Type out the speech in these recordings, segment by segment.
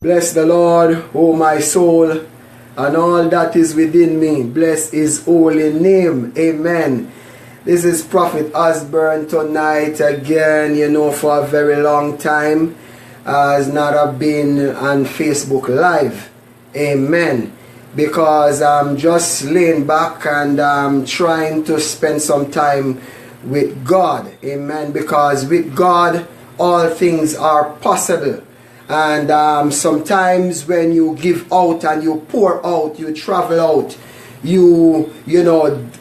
Bless the Lord, O my soul, and all that is within me. Bless his holy name. Amen. This is Prophet Osborne tonight again, for a very long time. Has not have been on Facebook Live. Amen. Because I'm just laying back and I'm trying to spend some time with God. Amen. Because with God, all things are possible. And sometimes when you give out and you pour out, you travel out, you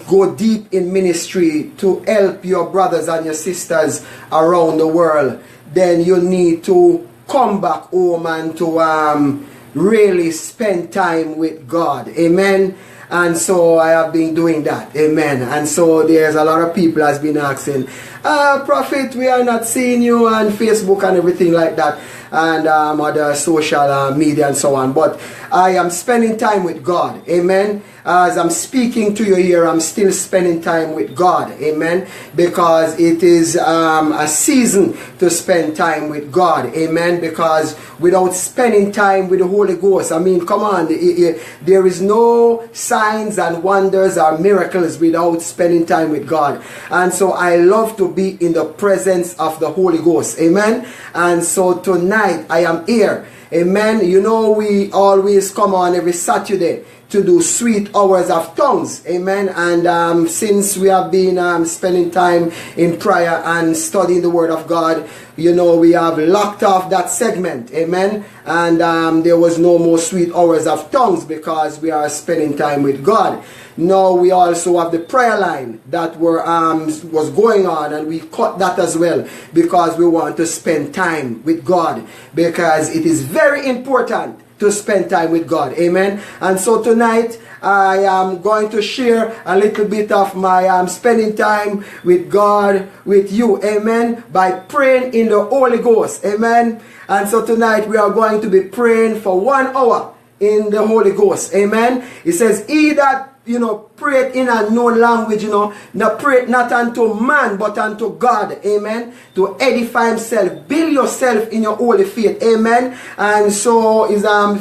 go deep in ministry to help your brothers and your sisters around the world, then you need to come back home and to really spend time with God. Amen. And so I have been doing that. Amen. And so there's a lot of people has been asking, Prophet, we are not seeing you on Facebook and everything like that, and other social media and so on. But I am spending time with God. Amen. As I'm speaking to you here, I'm still spending time with God. Amen. Because it is a season to spend time with God. Amen. Because without spending time with the Holy Ghost, come on, there is no signs and wonders or miracles without spending time with God. And so I love to be in the presence of the Holy Ghost. Amen. And so tonight I am here. Amen. We always come on every Saturday to do sweet hours of tongues. Amen. And since we have been spending time in prayer and studying the word of God, we have locked off that segment. Amen. And there was no more sweet hours of tongues because we are spending time with God. Now we also have the prayer line that was going on, and we cut that as well because we want to spend time with God, because it is very important to spend time with God. Amen. And so tonight I am going to share a little bit of my spending time with God with you. Amen. By praying in the Holy Ghost. Amen. And so tonight we are going to be praying for 1 hour in the Holy Ghost. Amen. It says, he that pray in a known language, now pray not unto man, but unto God. Amen. To edify himself. Build yourself in your holy faith. Amen. And so is 1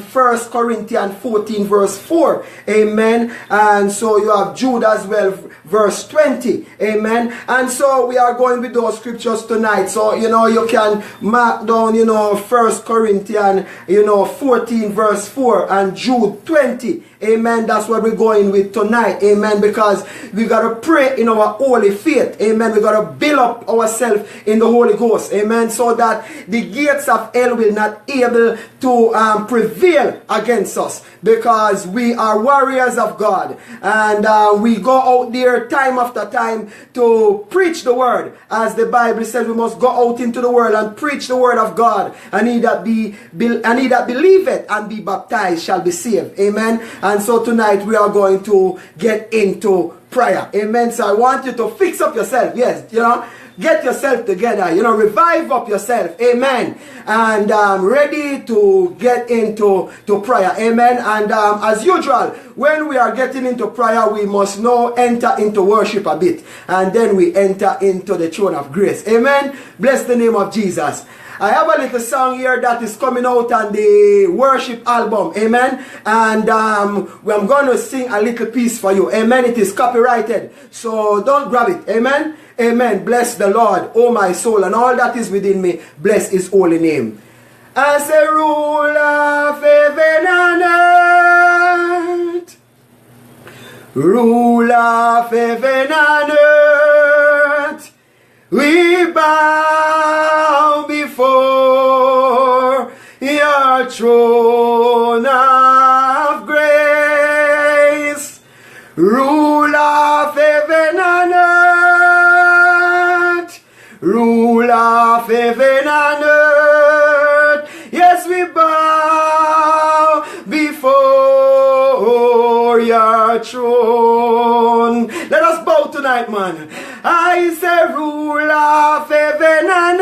Corinthians 14 verse 4. Amen. And so you have Jude as well, verse 20. Amen. And so we are going with those scriptures tonight. So, you can mark down, 1 Corinthians, 14 verse 4 and Jude 20. Amen. That's what we're going with tonight. Amen. Because we got to pray in our holy faith. Amen. We got to build up ourselves in the Holy Ghost. Amen. So that the gates of hell will not able to prevail against us. Because we are warriors of God. And we go out there time after time to preach the word. As the Bible says, we must go out into the world and preach the word of God. And he that believeth and be baptized shall be saved. Amen. And so tonight we are going to get into prayer. Amen. So I want you to fix up yourself. Yes, get yourself together. Revive up yourself. Amen. And ready to get into prayer. Amen. And as usual, when we are getting into prayer, we must now enter into worship a bit. And then we enter into the throne of grace. Amen. Bless the name of Jesus. I have a little song here that is coming out on the worship album. Amen. And I'm going to sing a little piece for you. Amen. It is copyrighted, so don't grab it. Amen. Amen. Bless the Lord, O my soul, and all that is within me. Bless his holy name. As a ruler of heaven and earth, ruler of heaven and earth, we bow before your throne of grace, ruler of heaven and earth, ruler of heaven and earth. Yes, we bow before your throne. Let us bow tonight, man. I say, ruler of heaven and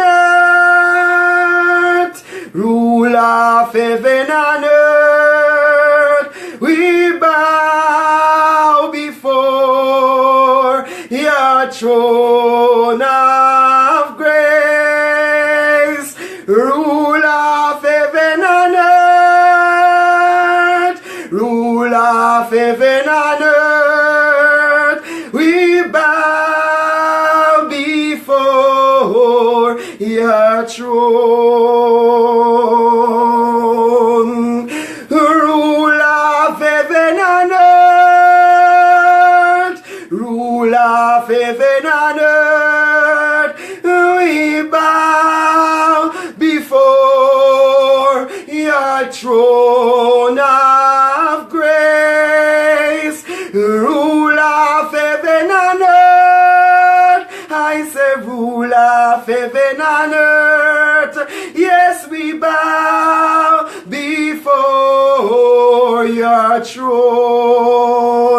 earth, ruler of heaven and earth, we bow before your throne of grace, ruler of heaven and earth. heaven and earth, we bow before your throne. Rule of heaven and earth, rule of heaven and earth, we bow before your throne of grace. Rule of heaven and earth, I say rule of heaven and earth, yes, we bow before your throne.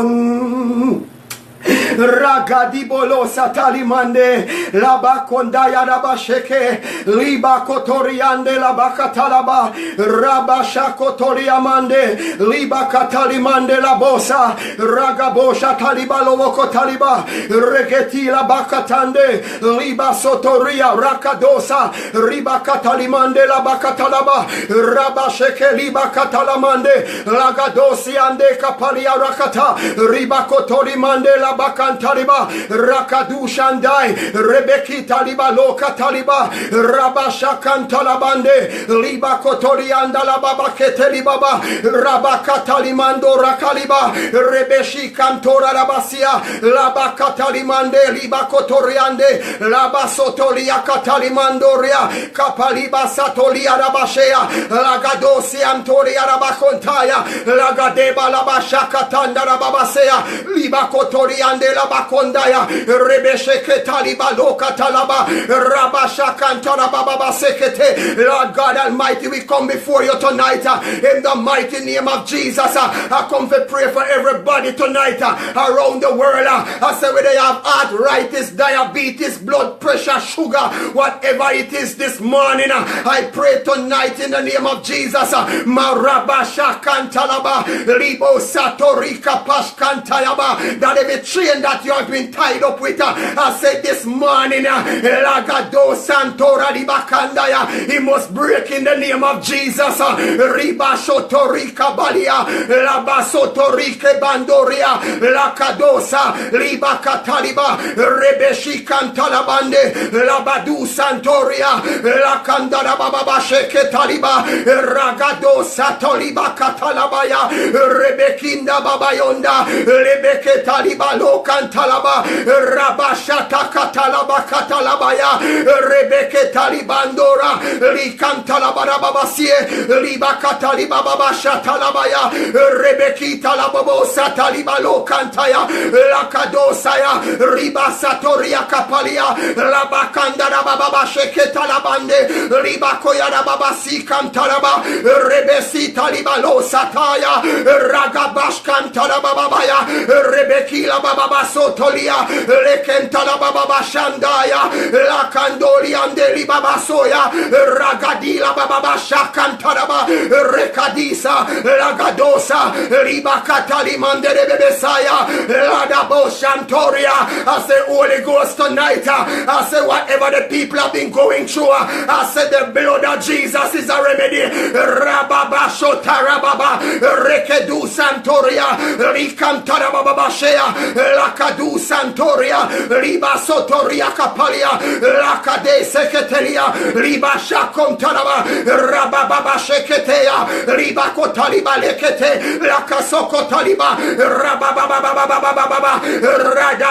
Ragadibolo satalimande labakondaya rabasheke liba kotoriande labakatalaba rabasha kotoriamande liba katalimande labosa ragabosha talibalo kotaliba regeti labakatande liba sotoria rakadosa riba katalimande labakatalaba rabasheke liba katalamande lagadosi ande kapalia rakata riba kotolimande labaka Taliba, Rakadu Shandai, Rebeki Taliba, Loka Taliba, Rabasha Kantalabande, Liba Kotorianda la Baba Ketelibaba, Rabakatalimando Rakaliba, Rebeshi Kantora Rabasia, Labakatalimande, Liba Kotoriande, Labasotolia Katalimandoria, Kapaliba Satolia Rabashea, Lagadosi Antoria Rabakontaya, Lagadeba Labashaka Tanda Rabasea, Liba Kotoriande la bakondaya rebesheke taliba loka talaba rabashakantara baba sekete. Lord God Almighty, we come before you tonight in the mighty name of Jesus. I come to pray for everybody tonight around the world. I say whether they have arthritis, diabetes, blood pressure, sugar, whatever it is this morning, I pray tonight in the name of Jesus. Marabashakantalaba libo satorika pashkantayaba, that every chain that you have been tied up with, I said this morning, Lagado Santora Ribakandaya, he must break in the name of Jesus. Riba Shotorika Balia, Labasotorike Bandoria, Lakadosa, Liba Kataliba, Rebeshi Kantalabande, Labadu Santoria, Lakandara Baba Sheke Taliba, Ragado Satoliba Katalabaya, Rebekinda Babayonda, Rebeke Taliba Lokantalaba, Rabashata Katalaba Katalabaya, Rebeke Talibandora, Likantalaba Babasie, Liba Kataliba Babashatalabaya, Rebeki Talababo Sataliba Lokantaya, Lakadosaya, Riba Satoria Kapalia, Labakandara Baba Sheke Talabande, Liba Koyara Babasi Kantalaba, Rebesi Taliba Lo Sataya, Ragabash Kantalaba Babaya, Rebeki La Baba Sotolia, Lekentala Baba Shandaya, La Candolia and Deli Baba Soya, Ragadila Baba Shakantaraba, Rekadisa, Lagadosa, Riba Katalimande Besaya, Ladabo Shantoria. I say Holy Ghost tonight. I say whatever the people have been going through, I say the blood of Jesus is a remedy. Rababa Shotarababa, Rekedu Santoria, Rikantara Baba Shea, Lakadu Santoria, Riba Sotoria Kapalia, Lakade Seketelia, Riba Shakontaraba, Rababa Sheketea, Riba Kotaliba Lekete, Lakasoko Taliba, Rababa Rada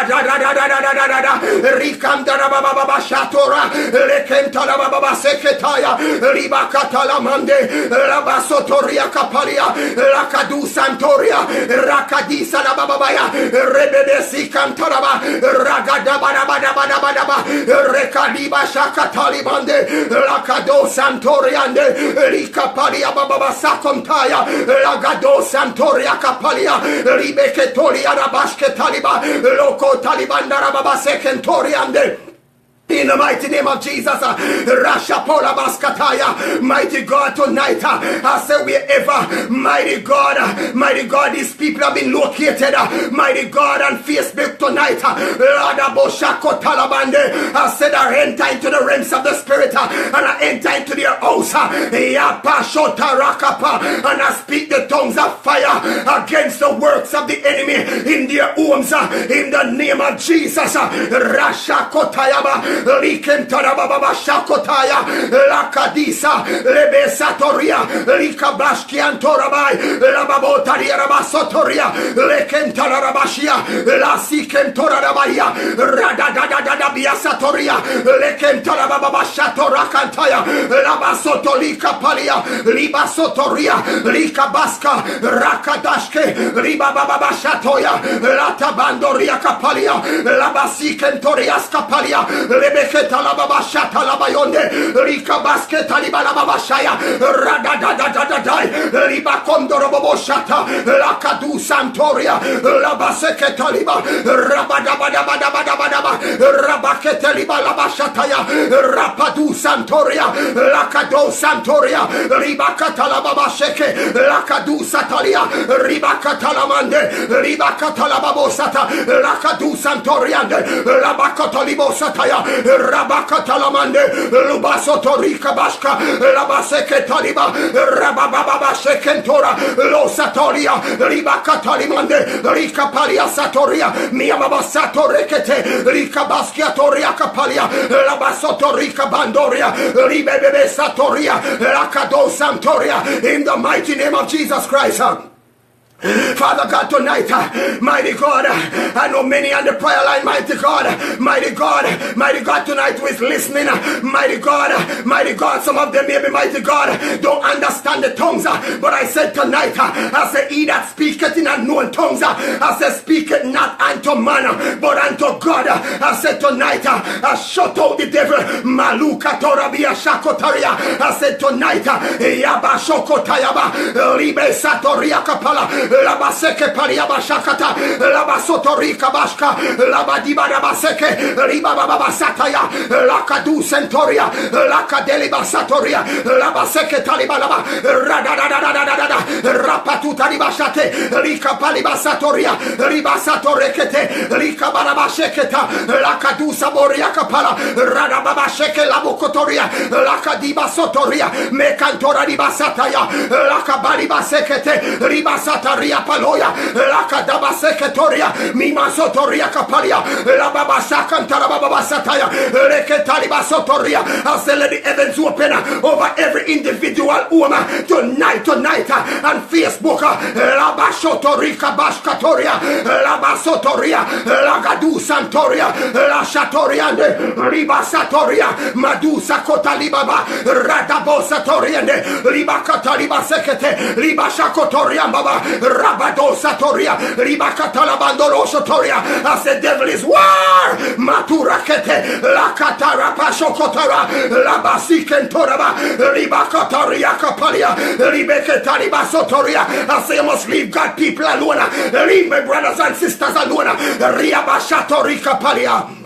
Rikandara Baba Shatora, Lekentara Baba Seketaya, Riba Katalamande, Rabasotoria Kapalia, Lakadu Santoria, Rakadisa Babaya, Rebebesi Kantaraba, Ragadabadabadabadabadaba, Rekadiba Shakatalibande, Lakado Santoriande, Rikapalia Baba Sakontaya, Lagado Santoria Kapalia, Ribeketoria Rabashke Taliba, Loko Talibanda Baba Sekentoriande. In the mighty name of Jesus, Rasha Pola Baskataya, mighty God, tonight, I say wherever, mighty God, these people have been located, mighty God, on Facebook tonight, Ladaboshako Talabande, I said I enter into the realms of the Spirit, and I enter into their house, Yapashota Rakapa, and I speak the tongues of fire against the works of the enemy in their homes, in the name of Jesus, Rasha Kotayaba. Likentarababa Shakotaya, Lakadisa, Lebesatoria, Likabashkian Torabai, Lababotaria Rabasotoria, Lekentarabashia, Lasikentorabaya, Radadadadabia Satoria, Lekentarababa Shatorakantaya, Labasotolika Palia, Libasotoria, Likabaska, Rakadashke, Libababa Shatoya, Latabandoria Kapalia, Labasikentorias Kapalia, Lebeketa la babashata la bayonde, Rika basketa liba la babashaya, Radadadadadadai, Liba Condoro Boboshata, La Cadu Santoria, La Baseketa liba, Rabadabadabadabadabadaba, Rabaketa liba la bashataya, Rapadu Santoria, La Cado Santoria, Riba Catalaba Basheke, La Cadu Satalia, Riba Catalamande, Riba Catalababosata, La Cadu Santoriande, La Bacotolibo Sataya, Rabakatalamande, Lubasotorika Bashka, Labaseke Taliba, Rabababa Shekentora, Losatoria, Ribakatalimande, Rika Palia Satoria, Miamaba Satorekete, Rika Baskiatoria Capalia, Labasotorika Bandoria, Ribebe Satoria, Lakado Santoria, in the mighty name of Jesus Christ. Father God, tonight, mighty God, I know many on the prayer line, mighty God, tonight who is listening, mighty God, some of them maybe, mighty God, don't understand the tongues, but I said tonight, I said, he that speaketh in unknown tongues, I said, speak it not unto man, but unto God. I said tonight, I shut out the devil, Maluka Torabia Shakotaria. I said tonight, Yaba Shokotayaba, Libe Satoria Kapala, Labaseke Pariaba Shakata, Labasotorika Bashka, Labadiba Rabaseke, Riba Baba Sataya, Lakadu Centoria, Lakadeliba Satoria, Labaseke Talibalaba, Radadadadadada, Rapatu Talibashate, Rika Paliba Satoria, Riba Satorekete, Rika Barabasheketa, Lakadu Saboria Kapala, Radababa Sheke Labukotoria, Lakadiba Sotoria, Mekantora Riba Sataya, Lakabaliba Sekete, Riba Sataria Paloya, Lakadaba Seketoria, Mima Sotoria Kapalia, Lababa Sakantara Baba Sataya, Reketaliba Sotoria. I say let the heavens open over every individual woman tonight on Facebook. Labashotorika Bashkatoria, Labasotoria, Lagadu Santoria, La Shatoriande, Riba Satoria, Madusa Kotalibaba, Radabo Satoriande, Riba Kataliba Sekete, Riba Shakotoria Baba, Rabado Satoria, Riba Katalabandoro Sotoria. I said devil is war, Matura Kete, La Katara Pashokotara, Labasikentoraba, Riba Kataria Kapalia, Ribeketaliba Sotoria. I say you must leave God people alone. Leave my brothers and sisters alone. Riabashatori Kapalia.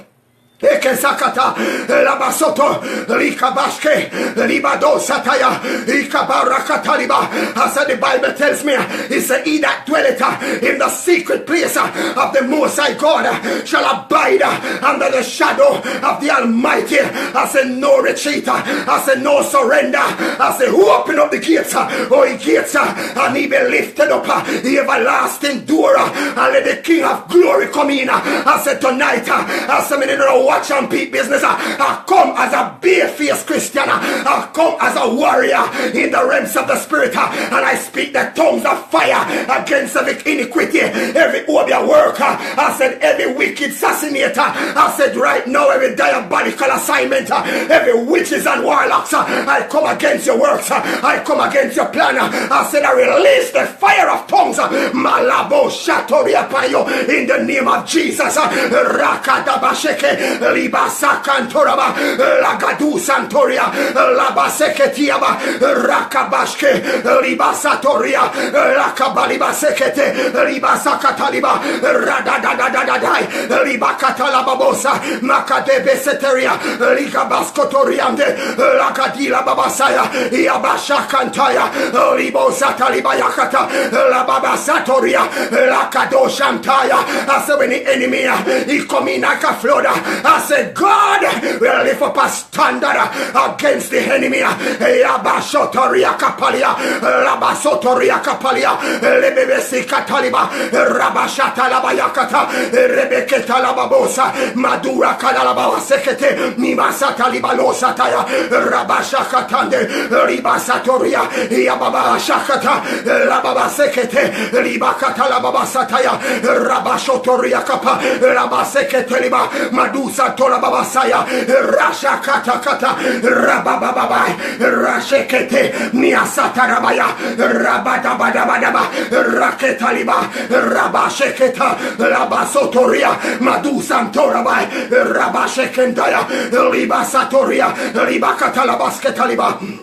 Eke sakata labasoto likabashke libado sataya ikabarakataliba. I said the Bible tells me, it said he that dwelleth in the secret place of the Most High God shall abide under the shadow of the Almighty. I said no retreat, I said no surrender. I said who open up the gates, ye gates, and he be lifted up, the everlasting door, and let the King of glory come in. I said tonight, I said me no watch and peep business. I come as a bare-faced Christian. I come as a warrior in the realms of the Spirit, and I speak the tongues of fire against every iniquity, every obia worker. I said every wicked assassinator. I said right now every diabolical assignment, every witches and warlocks, I come against your works. I come against your plan. I said I release the fire of tongues, Malabo Shatoria Payo, in the name of Jesus. Rakadabasheke Libasa Cantoraba, Lagadu Santoria, Labaseketiaba, Rakabashke, Libasatoria, Lakabaliba Sekete, Libasa Cataliba, Radadadadadai, Libakatalababosa, Makadebe Seteria, Ligabaskotoriande, Lakadila Babasaya, Yabasha Kantaya, Libosa Talibayakata, Lababasatoria, Lakado Shantaya. I said, when the enemy he come in like a flood, I said, God will lift up a standard against the enemy. Yabashotoria Kapalia, Labasotoria Kapalia, Lebebesi Kataliba, Rabashata Labayakata, Rebeketa Lababosa, Madura Kadalaba Sekete, Nimasata Libalosa Taya, Rabashakatande, Ribasatoria, Yababa Shakata, Lababa Sekete, Libakata Lababa Sataya, Rabashotoria Kapa, Labasekete Liba, Madusa Tola Babasaya, Rasha Kata Kata, Rabababa, Rashekete, Miasata Rabaya, Rabadabadabadaba, Raketaliba, Rabasheketa, Labasotoria, Madusa Torabai, Rabashekentaya, Libasatoria, Libakatalabasketalibah.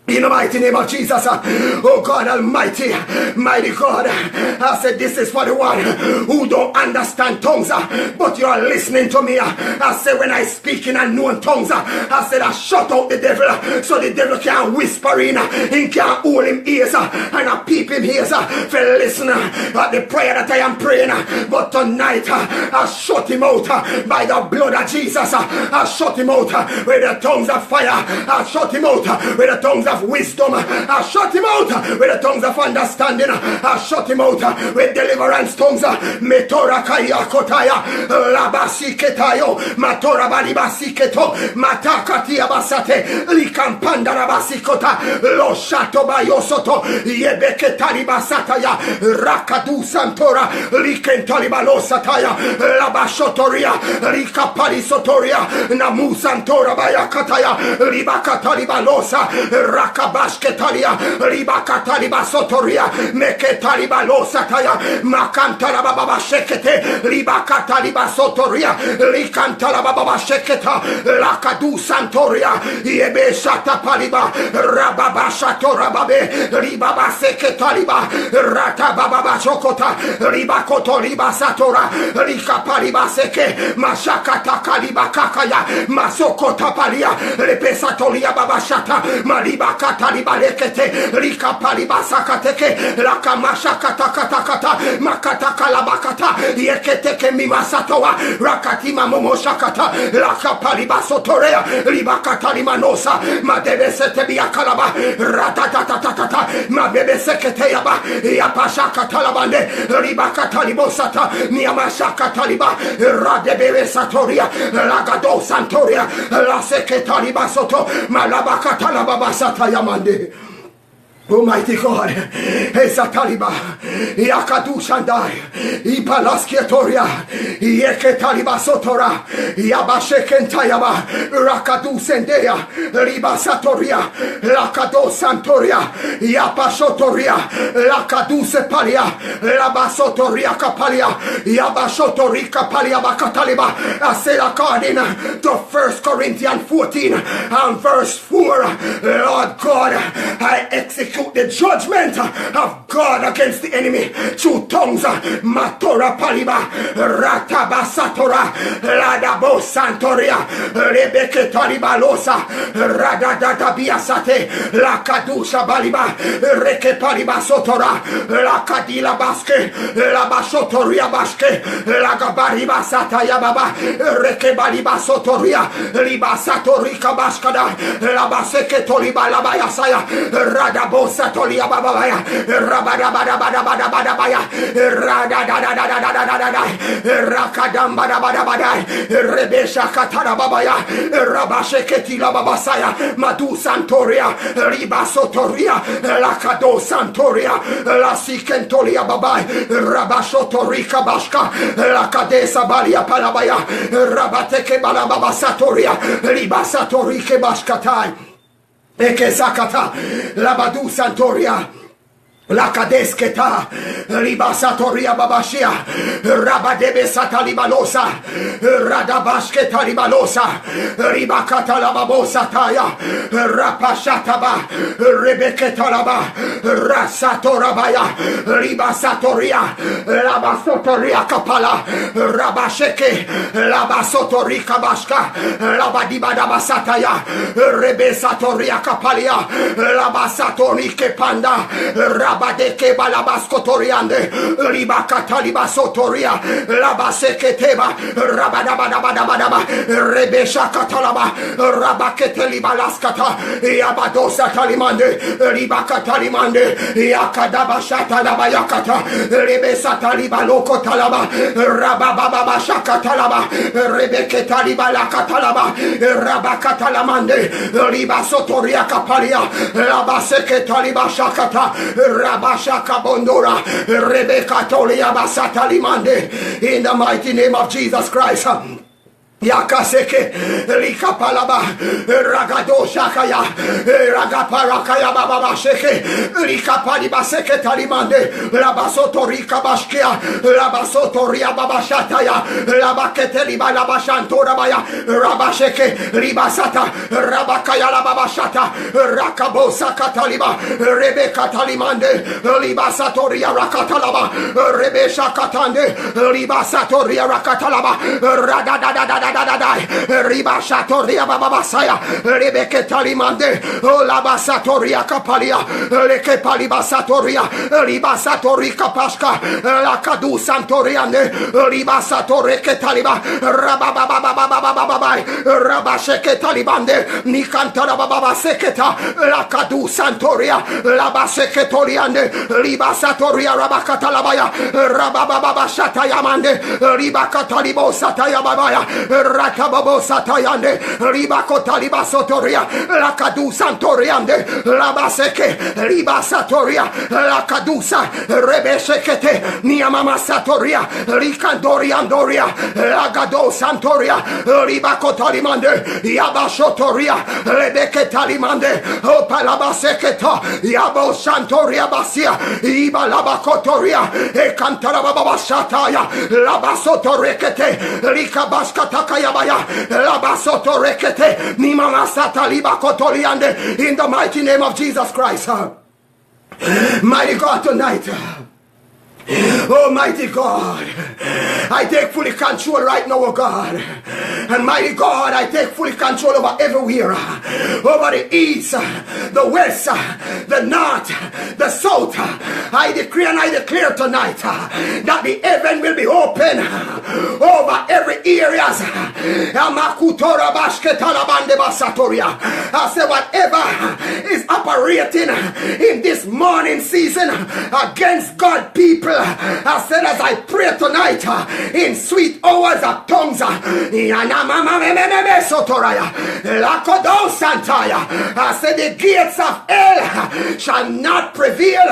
In the mighty name of Jesus, oh God Almighty, mighty God, I said this is for the one who don't understand tongues, but you are listening to me. I said when I speak in unknown tongues, I said I shut out the devil, so the devil can't whisper in, he can't hold him ears, and I peep him ears for listen at the prayer that I am praying. But tonight, I shut him out by the blood of Jesus. I shut him out with the tongues of fire. I shut him out with the tongues of wisdom. I shut him out with the tongues of understanding. I shut him out with deliverance tongues. Metora kaya kotaya labasi ketayo matora balibasi keto matakati abasate likampanda rabasi kota lo shato bayosoto yebeketali basataya rakadu santora likentali balosataya labashotoria likapali sotoria namu santora bayakataya libakatali balosa Rakabashketalia, Ribakataliba Sotoria, Meketaliba Losataya, Makantalaba Baba Shekete, Ribakataliba Sotoria, Likantalaba Baba Sheketa, Lakadu Santoria, Yebe Shata Paliba, Rababa Shatora Babe, Ribaba Seketaliba, Rata Baba Chokota, Ribakoto Riba Satora, Rika Paliba Seke, Mashakata Kaliba Kakaya, Masokota Palia, Repesatolia Baba Shata, Maliba Kataliba Lekete, Rika Paliba Sakateke, Lakamasha Katakata, Makataka Labakata, Yeketeke Mimasatoa, Rakatima Momoshakata, Lakapaliba Sotorea, Ribakatali Nosa, Madebe Setebia Kalaba, Ratatatata, Mabebe Seketeyaba, Yapashaka Talabande, Ribakatalibosata, Miamashaka Taliba, Radebe Satoria, Lagado Santoria, La Seketaliba Soto, Malabakatalababa Satayamande. Almighty God, Esataliba, Yakadu Shandai, Ipalaskiatoria, Yeketaliba Sotora, Yabashekentayaba, Rakadu Sendea, Ribasatoria, Lakado Santoria, Yapashotoria, Lakadu Sepalia, Labasotoria Kapalia, Yabashotori Kapalia Bakataliba. I said according to 1 Corinthians 14 and verse 4, Lord God, I execute the judgment of God against the enemy through tongues. Matora Paliba, Ratabasatora, Ladabo Santoria, Rebeke Talibalosa, Radadata Biasate, Lakadusha Baliba, Reke Paliba Sotora, Lakadila Baske, Labashotoria Baske, Lagabariba Sataya Baba, Reke Baliba Sotoria, Libasatorika Baskada, Labaseke Toliba Labayasaya, Radabo Satolia Babaya, Rabadabadabadabadabaya, Radadadadadadadada, Rakadambadabadabada, Rebesha Katarababaya, Rabasheketila Babasaya, Madu Santoria, Riba Sotoria, Lakado Santoria, La Sikentolia Babai, Rabashotorika Bashka, Lakadesa Balia Palabaya, Rabateke Balababa Satoria, Riba Satorike Bashkatai. Eke Sakata, Labadu Santoria, La kadesketa libasatoria babashia rabadebe satalibalosa radabashketa libalosa ribakata lababosa taya rapashataba rebeketa laba rasatorabaya libasatoria labasotoria kapala rabasheke labasotorika bashka labadibadabasataya rebesatoria kapalia labasatorike panda Rabadeke balabaskotoriande ribakata libasotoria labaseketeba rabadabadabadabadaba rebesha katalaba rabakete libalaskata yabadosa talimande ribakata limande yakadabashata labayakata rebesata libaloko talaba rabababa shakatalaba rebeketa libalakatalaba rabakata lamande libasotoria kapalia labaseketa libashakata Rabashaka Bondora Rebecca Tolia Basata Limande in the mighty name of Jesus Christ. Yakaseke Likapalaba Ragado Shakaya Ragaparakaya Baba Sheke Likapali Baseke Talimande Labasoto Rika Bashkia Labasoto Ria Baba Shataya Labakete Liba Labashantorabaya Rabasheke Libasata Rabakaya Lababa Shata Rakabosa Kataliba Rebecca Talimande Libasatoria Rakatalaba Rebesha Katande Libasatoria Rakatalaba Radadadada Riba Shatoria Babasaya Rebeke Talimande Labasatoria Kapalia Leke Palibasatoria Libasatori Kapashka Lakadu Santoriane Libasatore Taliba Rabababababababai Rabasheke Talibande Nikantara Baba Seketa Lakadu Santoria Labaseke Toriande Libasatoria Rabakatalabaya Rabababa Shatayamande Ribakatalibo Satayababaya Rakababo Satayande Ribako Taliba Sotoria Lakadu Santoriande Labaseke Riba Satoria Lakadusa Rebeshekete Niamama Satoria Rikandoriandoria Lagado Santoria Ribako Talimande Yabashotoria Rebeke Talimande Opalabaseketa Yabo Santoria Basia Ibalabakotoria Ekantarababa Shataya Labasotorekete Rikabaskatakayabaya Labasoto Rekete Nimama Sataliba Kotoriande in the mighty name of Jesus Christ. Mighty God tonight. Almighty God, I take fully control right now, oh God. And mighty God, I take fully control over everywhere. Over the east, the west, the north, the south. I decree and I declare tonight that the heaven will be open over every areas. I say whatever is operating in this morning season against God people, I said as I pray tonight in sweet hours of tongues, I said the gates of hell shall not prevail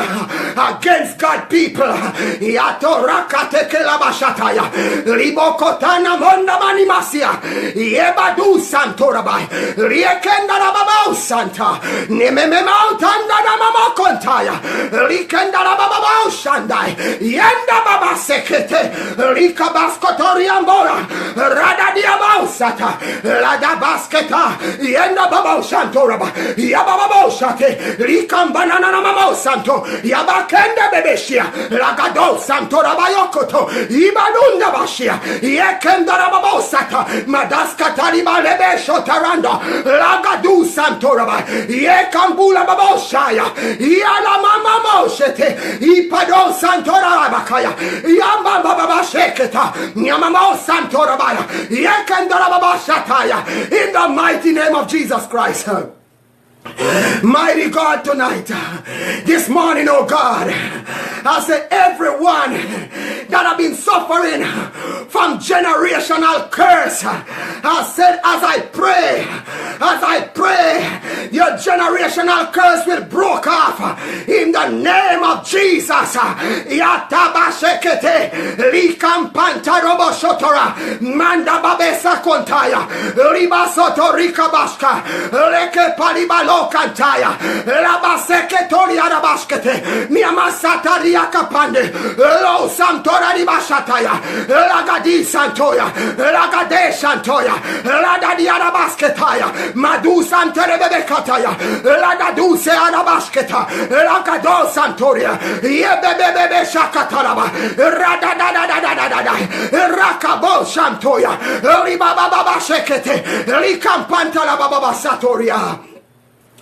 against God people. Yenda baba sekete Rika baskotoriambora Rada diabosata Rada basketa Yenda baba shantoraba Yababa shate Rika banana mama santo Yabakenda bebeshia Ragado santoraba yokoto Ibanunda bashia Yekenda baba sata Madaska taliba lebe shotaranda Ragadu santoraba Yekambula baba shaya Yala mama moshete Ipado santora bakaya yamba baba sheketa nyamamo santora baya yekandara baba shataya in the mighty name of Jesus Christ. Mighty God, tonight, this morning, oh God, I say everyone that have been suffering from generational curse, I said as I pray, your generational curse will break off in the name of Jesus. Yatabashekete likampanta robo shotora manda babesa kontaya ribasoto rikabashka leke palibalo Kantaya, Labaseke Toria Rabaskete, Mia Masataria Kapande, Lo Santora di Bashataya, Lagadi Santoya, Lagade Santoya, Ladadia Basketaya, Madu Santerebekataya, Ladadu Seanabasketa, Lagado Santoria, Yebebe Shakatalaba, Radadadadadadada, Rakabo Santoya, Libaba Shekete, Likampantala Baba Satoria.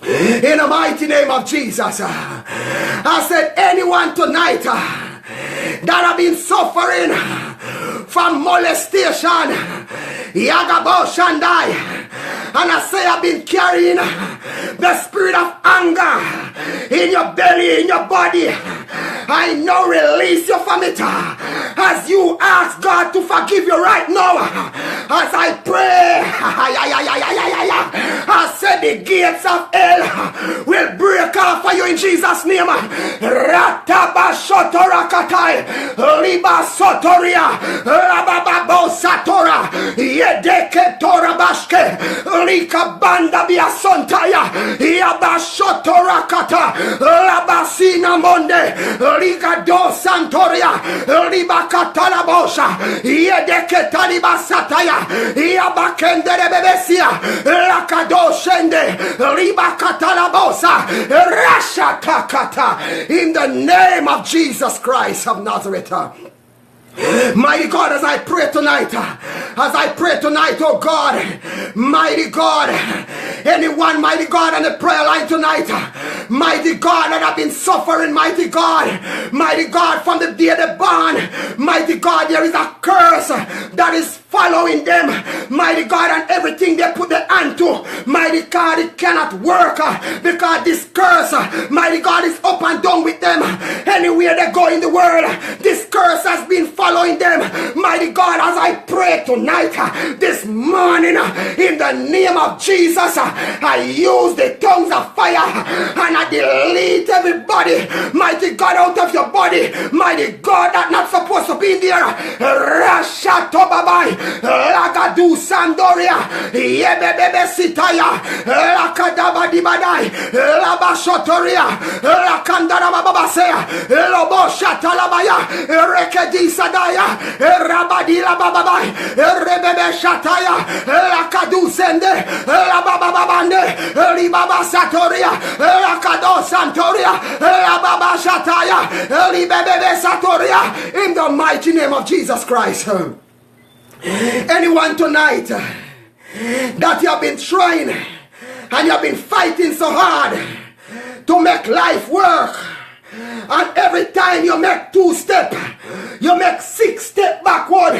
In the mighty name of Jesus, I said, anyone tonight that have been suffering from molestation, Yagabo Shandai, and I say I've been carrying the spirit of anger in your belly, in your body, I now release you from it as you ask God to forgive you right now. As I pray, I said the gates of hell will break off for you in Jesus' name. Ratabashotorakatai, Liba Sotoria, Rababo Satora, Yedeke Torabashke, Lika Banda Biasontaya, Yabashotorakata, Labasina Monde, Liga do Santoria, Liba Katalabosha, Yedeke Taliba Sataya, Yabakendere Bebesia, Lakado Shende, Liba Katalabosa, Rasha Takata, in the name of Jesus Christ of Nazareth. Mighty God, as I pray tonight, oh God, mighty God, anyone, mighty God, on the prayer line tonight, mighty God, that have been suffering, mighty God, from the day they born, mighty God, there is a curse that is following them, mighty God, and everything they put their hand to, mighty God, it cannot work, because this curse, mighty God, is up and down with them, anywhere they go in the world, this curse has been following them, mighty God, as I pray tonight, this morning, in the name of Jesus, I use the tongues of fire, and I delete everybody, mighty God, out of your body, mighty God, that not supposed to be there, Rashatobabai, Lagadu Sandoria, Yebebe Sitaya, Lakadaba Dibadai, Labashotoria, Lakandara Babasea, Lobo Shatalabaya, Rekedi Sadaya, Rabadila Bababai, Rebebe Shataya, Lakadu Sende, Labababande, Libaba Satoria, Lakado Santoria, Lababa Shataya, Libebe Satoria, in the mighty name of Jesus Christ. Anyone tonight that you have been trying and you have been fighting so hard to make life work, and every time you make 2 steps, you make 6 steps backward.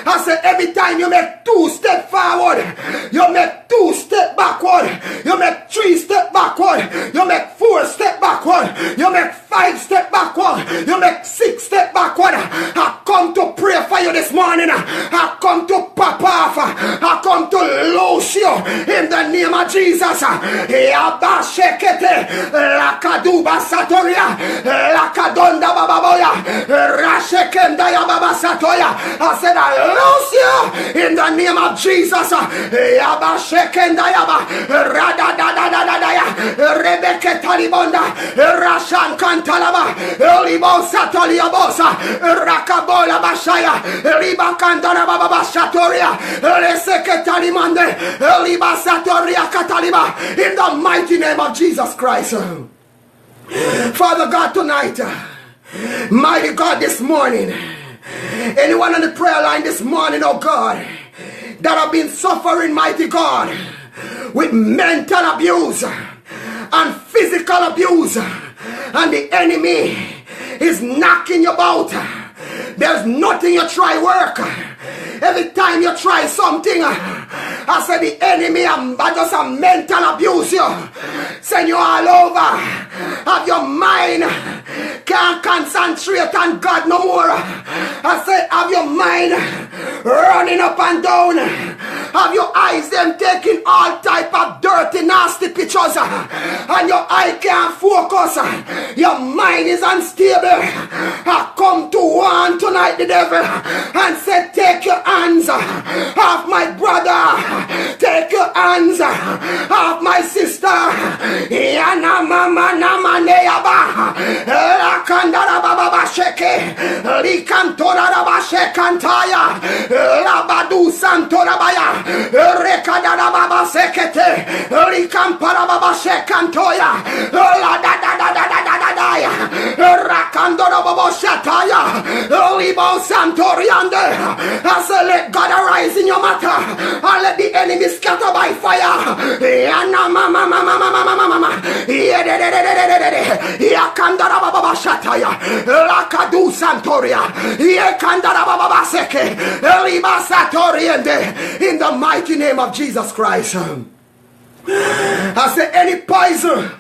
I said every time you make 2 steps forward, you make 2 steps backward. You make 3 steps backward. You make 4 steps backward. You make 5 steps backward. You make 6 steps backward. I come to pray for you this morning. I come to pop off. I come to loose you in the name of Jesus. Yabashekete Lakaduba Satoria Lakadonda Bababoya Rashekenda Yababa Satoya. I said I loose you in the name of Jesus. Yabashekenda Yaba Radadadadadaya Rebeke Talibonda Rashan Kantalaba Libo Satoliabosa Rakabola Bashaya Liba Kandana Baba Satoria Leseke Talimande Liba Satoria Kataliba, in the mighty name of Jesus Christ. Father God, tonight, mighty God, this morning, anyone on the prayer line this morning, oh God, that have been suffering, mighty God, with mental abuse and physical abuse, and the enemy is knocking you about. There's nothing you try work. Every time you try something, I said the enemy just a mental abuse you, send you all over. Have your mind can't concentrate on God no more. I said have your mind running up and down. Have your eyes them taking all type of dirty, nasty pictures, and your eye can't focus. Your mind is unstable. I come to warn tonight the devil and say, take your hands off my brother. Take your hands off my sister. Yana mama nama neyaba. Rekandara baba sheke. Likantora raba shekantaya. Labadu santora baya. Rekadara baba sekete. Likampara baba shekantoya. La da da da da da da da da. Rakandora baba shataya. Libo santoriande. I say let God arise in your matter. And let the enemy scatter by fire. Yana mama mama mama mama mama. Yakandara baba shataya. Lakadu santoria. Yakandara baba seke. Liba satoriende. In the mighty name of Jesus Christ. I say any poison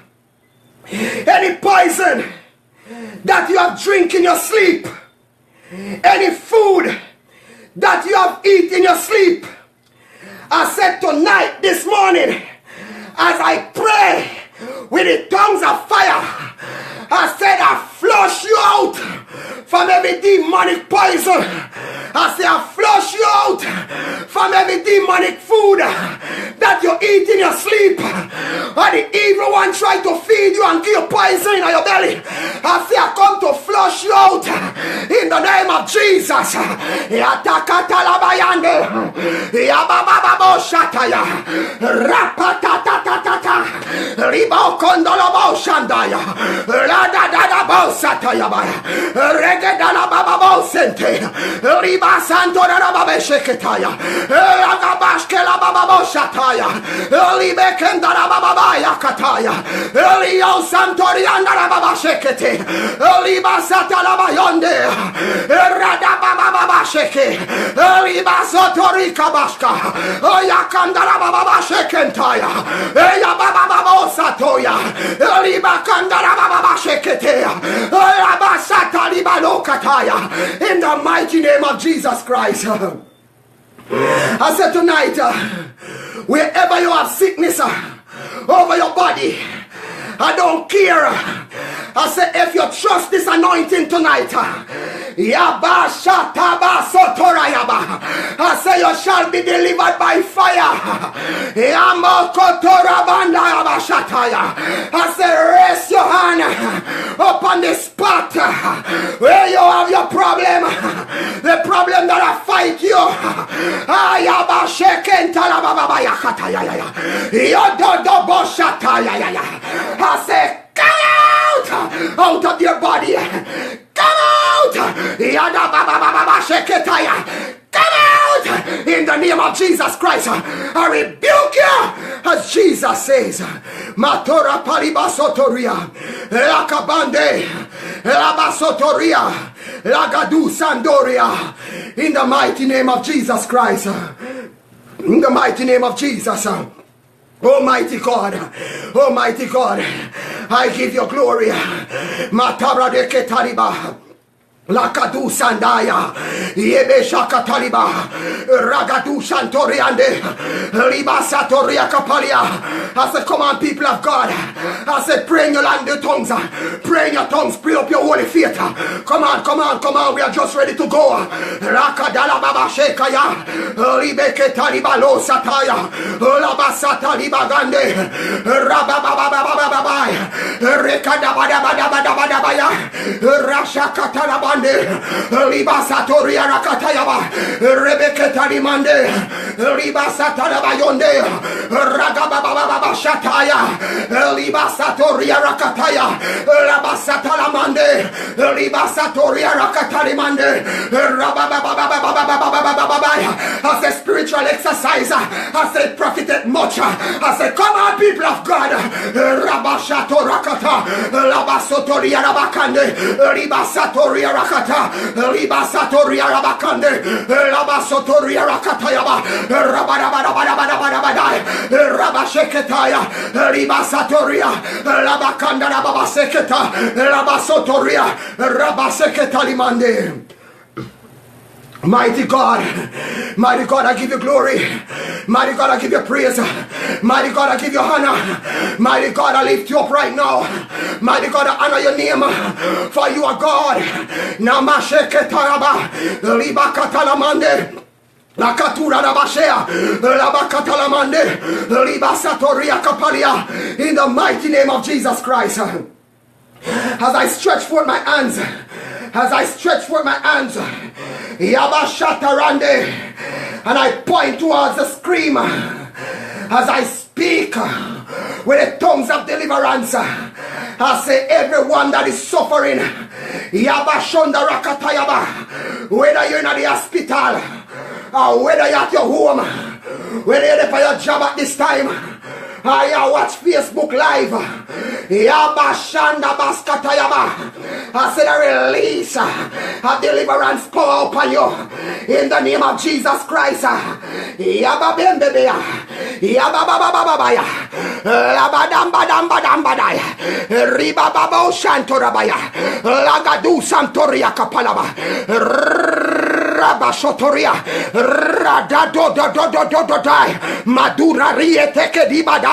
that you have drink in your sleep, any food that you have eat in your sleep, I said tonight, this morning, as I pray with the tongues of fire, I said I flush you out from every demonic poison. I say I flush you out from every demonic food that you eat in your sleep. And the evil one try to feed you and give you poison in your belly. I say I come to flush you out in the name of Jesus. Santo Rababe Sheketaya, Lagabashkela Bababo Shataya, Libekenda Rababaya Kataya, Elio Santorianda Rababa Shekete, Liba Satalabayonde, Rada Baba Sheke, Liba Sotorika Bashka, Oyakanda Rababa Shekentaya, Eya Baba Satoya, Liba Kanda Rababa Shekete, Labasata Libano Kataya, in the mighty name of Jesus Christ. I said tonight, wherever you have sickness over your body, I don't care. I said if you trust this anointing tonight, I say you shall be delivered by fire. I say rest your hand upon the spot where you have your problem, the problem that I fight you. I say out of your body, come out, come out in the name of Jesus Christ. I rebuke you, as Jesus says. Matora palibasotoria, lakabande, labasotoria, lagadu sandoria, in the mighty name of Jesus Christ. In the mighty name of Jesus. Almighty God, I give you glory. Matabra de Ketariba. Lakadu Sandaya, Yebe Shakataliba, Ragadu Santoriande, Liba Satoria Kapalia. I said, come on, people of God. I said, pray in your land tongues. Pray in your tongues. Pray up your holy faith. Come on. We are just ready to go. Rakadala Baba Shekaya, Libeke Taliba Lo Sataya, Labasata Libagande, Rabababababababaya, Rekadabadabadabadabaya, Rashakatalaba. Liba Satoria Rakatayaba, Rebecca Talimande, Liba Satarabayonde, Ragababa Shataya, Liba Satoria Rakataya, Labasatalamande, Liba Satoria Rakatalimande, Rababababababababababababaya. I said spiritual exercise, I said profited much. I said come on, people of God, Rabashato Rakata, Labasotoria Rabakande, Liba Satoria Rakata, Liba Satoria Rabakande, Labasotoria Rakatayaba, Rabadabadabadabadabadabadai, Rabasheketaya, Liba Satoria, Labakanda Rabaseketa, Labasotoria, Rabaseketalimande. Mighty God, I give you glory. Mighty God, I give you praise. Mighty God, I give you honor. Mighty God, I lift you up right now. Mighty God, I honor your name, for you are God. Namasheketaraba, Libakatalamande. La Katura Rabashea, La Bakatalamande, Liba Satoria Kapalia, in the mighty name of Jesus Christ. As I stretch forth my hands, Yabashatarande, and I point towards the scream, as I speak with the tongues of deliverance, I say, everyone that is suffering, Yabashonda Rakatayaba, whether you're in the hospital, or whether you're at your home, whether you're there for your job at this time, I watch Facebook Live. Yabashanda Baskatayaba. I said a release a deliverance power upon you in the name of Jesus Christ. Yababembebea. Yabababababaya. Labadambadambadambadaya. Ribababo Shantorabaya. Lagadu Santoria Kapalaba. Rabashotoria. Radadododododododai. Madura Rieteke Dibada.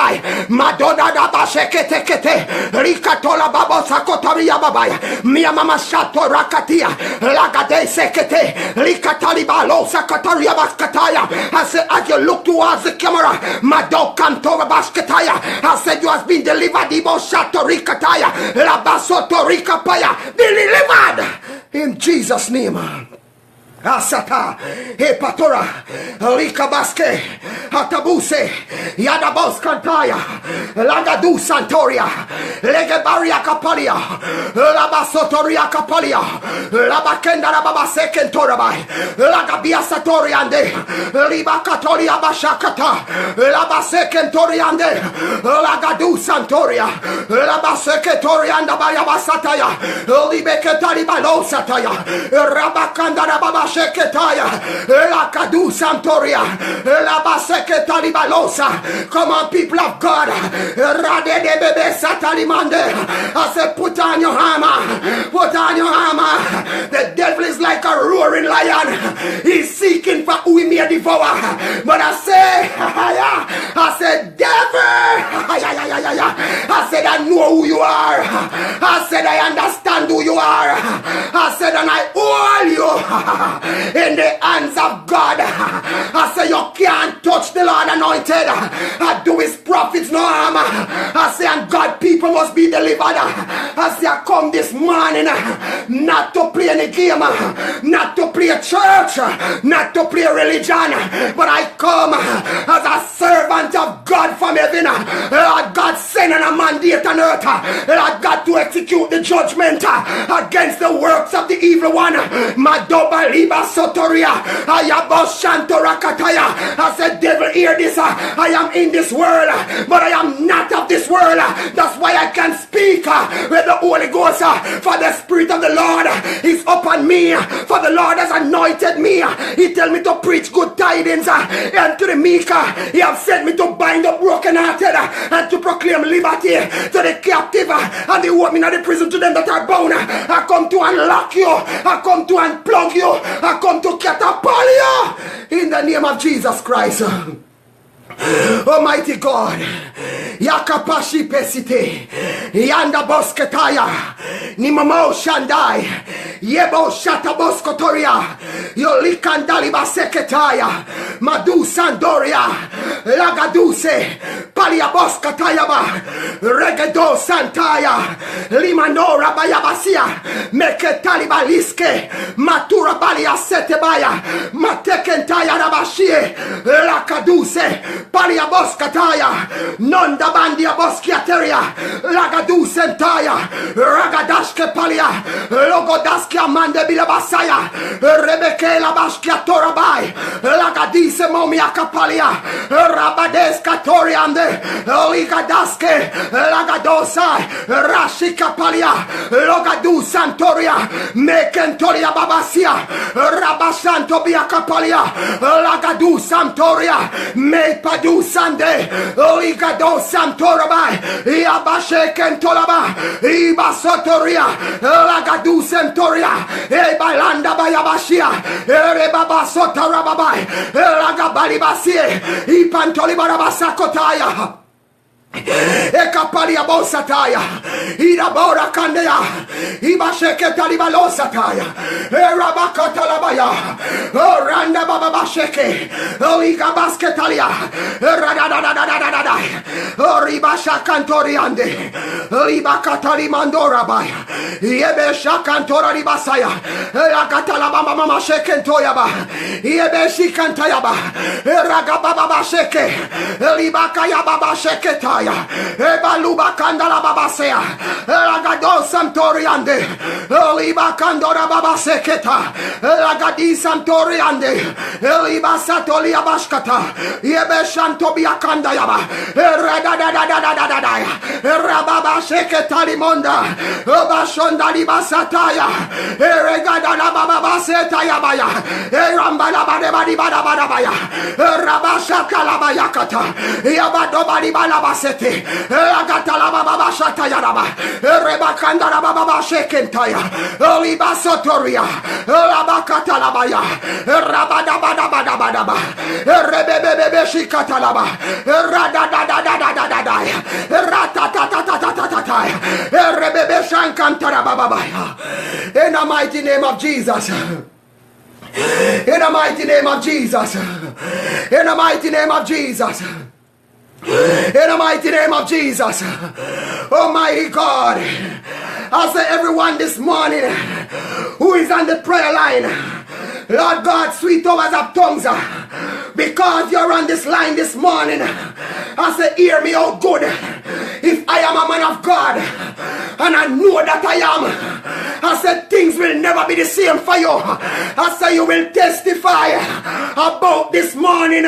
Madonna da Bashekete, Ricatola Babosa Cotaria Babaya, Mia Mama Shato Rakatia, Lagade Sekete, Ricataliba Sakataria Baskataya. I said, as you look towards the camera, Mado Cantora Baskataya, I said, you have been delivered, Ibo Shato Ricataya, Labasoto Ricapaya, delivered in Jesus' name. Asata, Hepatora, Likabaske, Hatabuse, Yadabos Kantaya, Lagadu Santoria, Legebaria Capalia, Labasotoria Capalia, Labakenda Babase Kentorabai, Lagabia Satoriande, Libakatoria Bashakata, Labase Kentoriande, Lagadu Santoria, Labase Ketorianda Bayabasataya, Libeketari Balo Sataya, Rabakanda Baba. Sheketaya, La Kadu Santoria, La Baseketali Balosa. Come on, people of God. Rade de Bebe Satalimande. I said, put on your hammer. Put on your hammer. The devil is like a roaring lion. He's seeking for who he may devour. But I said, devil. I said, I know who you are. I said, I understand who you are. I said, and I owe you in the hands of God. I say, you can't touch the Lord anointed. I do his prophets no harm. I say, and God people must be delivered. I say, I come this morning not to play any game, not to play church, not to play religion, but I come as a servant of God from heaven. Lord God sent a mandate on earth. Lord God to execute the judgment against the works of the evil one. Madoba Liba Sotoria, Ayaboshantorakataya. I said, devil, hear this. I am in this world, but I am not of this world. That's why I can speak with the Holy Ghost. For the Spirit of the Lord is upon me. For the Lord has anointed me. He tell me to preach good tidings and to the meek. He have sent me to bind up brokenhearted and to proclaim liberty to the captive and the opening of the prison to them that are bound. I come to unlock you. I come to unplug you. I come to catapult you in the name of Jesus Christ. Almighty God, Yakapashi Pesite, Yanda Bosketaya, Nimamo Shandai, Yebo Shataboskotoria, Yolikandali Baseketaya, Madu Sandoria, Lagaduse, Paliaboskatayaba, Regedo Santaya, Limanora Bayabasia, Meketali Baliske, Matura Balia Setebaya, Matekentaya Rabashie, Lakaduse, Paliaboskataya, Nonda Bandia Boskiateria, Lagadu Sentaya, Ragadashke Palia, Logodaskia Mande Bilabasaya, Rebekela Baskiatorabai, Lagadise Momiaka Palia, Rabadeska Toriande, Ligadaske, Lagadosai, Rashika Palia, Logadu Santoria, Mekentoria Babasia, Rabasanto Biakapalia, Lagadu Santoria, Padu Sande, Ligado Santorabai, Iabashe Kentolaba, Ibasotoria, Lagadu Santoria, Ebalanda Bayabashia, Erebaba Sotorabai, Lagabali Basie, Ipantoli Barabasakotaya. Ekapalia bosataya, Irabora Kandea, Ibasheke Talibalo Sataya, Erabaka Talabaya, Randa Baba Sheke, Oliga Basketalia, Radadadadadadada, Ribasha Cantoriande, Ribakatali Mandora Baya, Yebesha Cantora Ribasaya, Ragatalabama Mama Shekentoyaba, Yebeshi Kantayaba, Ragababa Sheke, Ribakaya Baba Sheketa. Ebaluba Kandala Babasea, Elagado Santoriande, Eliba Kandora Babaseketa, Elagadi Santoriande, Eliba Satolia Bashkata, Yebeshantobia Kandayaba, Eradadadadadadadaya, Erababa Sheketalimonda, Ebashonda Libasataya, Eregadana Babasetayabaya, Erambala Badabadabadabaya, Erabashakalabayakata, Yabadobadi Balabase. Agatalaba Baba Shatayaraba, Rebakandara Baba Shekentaya, Oliba Sotoria, Labakatalabaya, Rabadabadabadabadaba, Rebebebe Shikatalaba, Radadadadadadadada, Ratatatatatatatata, Rebebe Shankantarababaya. In the mighty name of Jesus. In the mighty name of Jesus. In the mighty name of Jesus. In the mighty name of Jesus. Almighty God, I say everyone this morning who is on the prayer line, Lord God, sweet hours of tongues, because you're on this line this morning, I say hear me out good. If I am a man of God and I know that I am, I said things will never be the same for you. I say you will testify about this morning,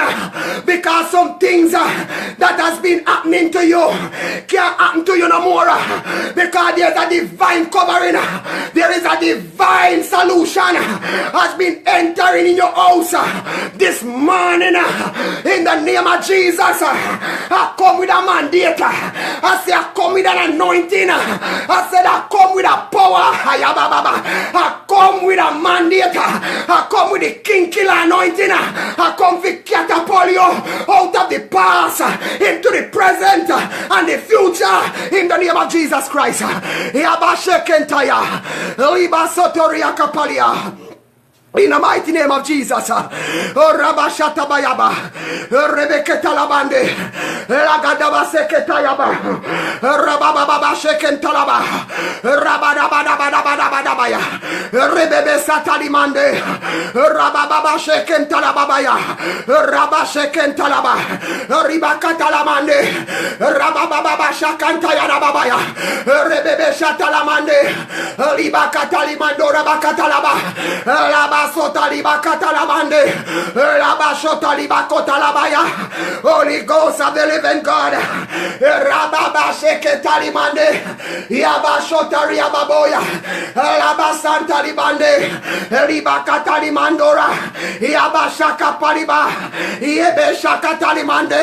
because some things that has been happening to you can't happen to you no more, because there's a divine covering, there is a divine solution has been entering in your house this morning. In the name of Jesus, I come with a mandate. I say I come with an anointing. I said I come with a power. I come with a mandate. I come with the king killer anointing. I come to catapult you out of the past into the present and the future in the name of Jesus Christ. In the mighty name of Jesus, Rabashata Bayaba, Rebecca Talabande, Lagadaba Seketayaba, Rababa Sheken Talaba, Rabadabadabadabadabaya, Rebebe Satalimande, Rababa Sheken Talababaya, Rabasheken Talaba, Ribaka Talamande, Rababa Shakantaya Rababaya, Rebebe Shatalamande, Ribaka Talimando Rabaka Talaba, Holy Ghost of the living God, Rababa Sheketalimande, Yabashotaria Baboya, Labasanta Libande, Ribakatalimandora, Yabashaka Paliba, Yebeshaka Talimande.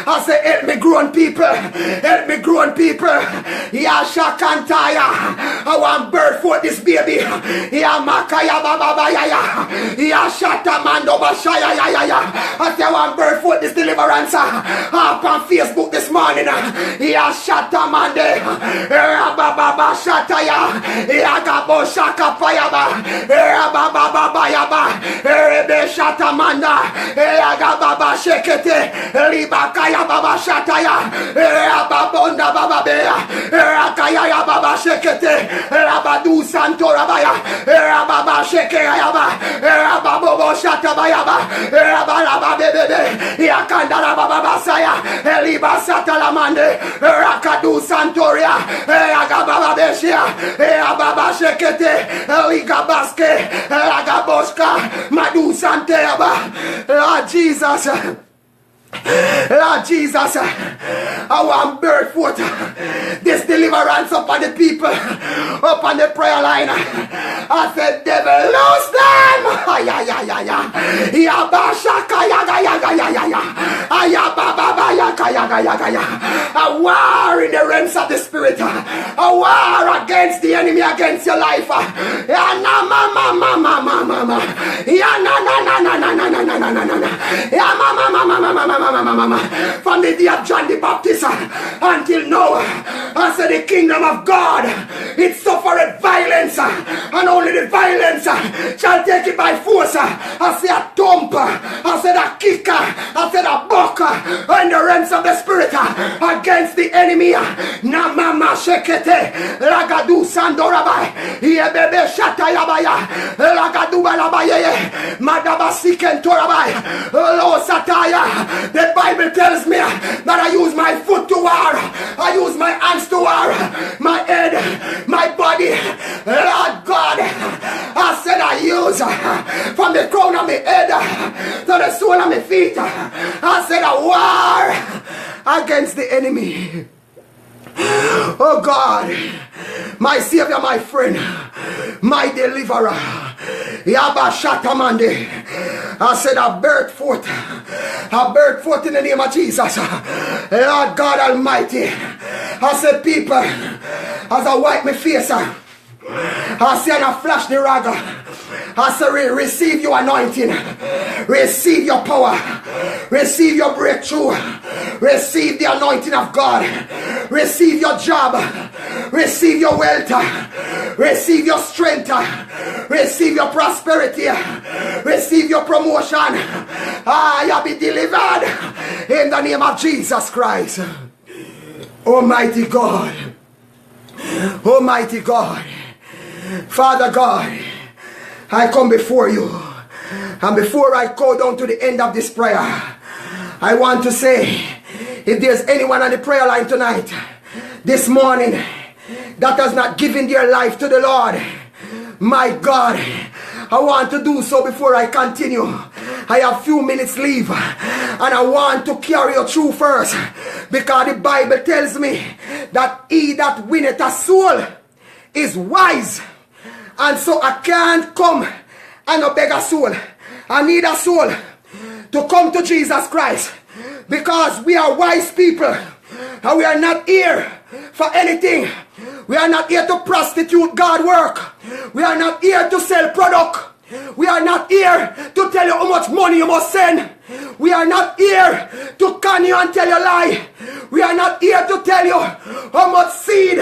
I say, help me grown people, help me grown people. Yashakantaya, I want birth for this baby. Yamakaya Baba Yashata Mando Bashaya Yaya. I say I want birth for this deliverance up on Facebook this morning. Yashata Mande Rababa Shataya Yagabo Shaka Payaba Rababa Bayaba Rebe Shata Manda Yagababa Shekete Libakaya Baba Shataya Rababonda Baba Bea Rakaya Baba Shekete Rabadu Santo Rabaya Rababa Shekeyaba Rababobo Shatabayaba Rabalaba Bebe Yakandara Baba Basaya Eliba Satalamande Rakadu Santoria Yagababa Beshia Yababa Shekete Eligabaske Yagaboska Madu Santeaba Lord Jesus, Lord Jesus, I want birth forth this deliverance upon the people, upon the prayer line. I said, devil, lose them. A war in the realms of the spirit, a war against the enemy, against your life. From the day of John the Baptist until now, I said the kingdom of God, it suffered violence, and only the violence shall take it by force. I said a thump, I said a kicker, I said a buck, in the realms of the spirit against the enemy. Namama shekete, lagadu sandorabai, yebebe shatayabaya, lagadu balabaye, madabasiken torabai, lo sataya. The Bible tells me that I use my foot to war, I use my hands to war, my head, my body, Lord God, I said I use from the crown of my head to the sole of my feet. I said I war against the enemy. Oh God, my Savior, my friend, my deliverer, Yaba Shatamande. I said I birth forth in the name of Jesus, Lord God Almighty. I said people, as I wipe my face, I said I flash the rag, I said receive your anointing, receive your power, receive your breakthrough, receive the anointing of God, receive your job, receive your wealth, receive your strength, receive your prosperity, receive your promotion. You'll be delivered in the name of Jesus Christ. Almighty God, Almighty God, Father God, I come before you, and before I go down to the end of this prayer, I want to say, if there's anyone on the prayer line tonight, this morning, that has not given their life to the Lord, my God, I want to do so before I continue. I have few minutes leave, and I want to carry you through first, because the Bible tells me that he that winneth a soul is wise. And so I can't come and beg a soul. I need a soul to come to Jesus Christ, because we are wise people, and we are not here for anything. We are not here to prostitute God work. We are not here to sell product. We are not here to tell you how much money you must send. We are not here to con you and tell you lie. We are not here to tell you how much seed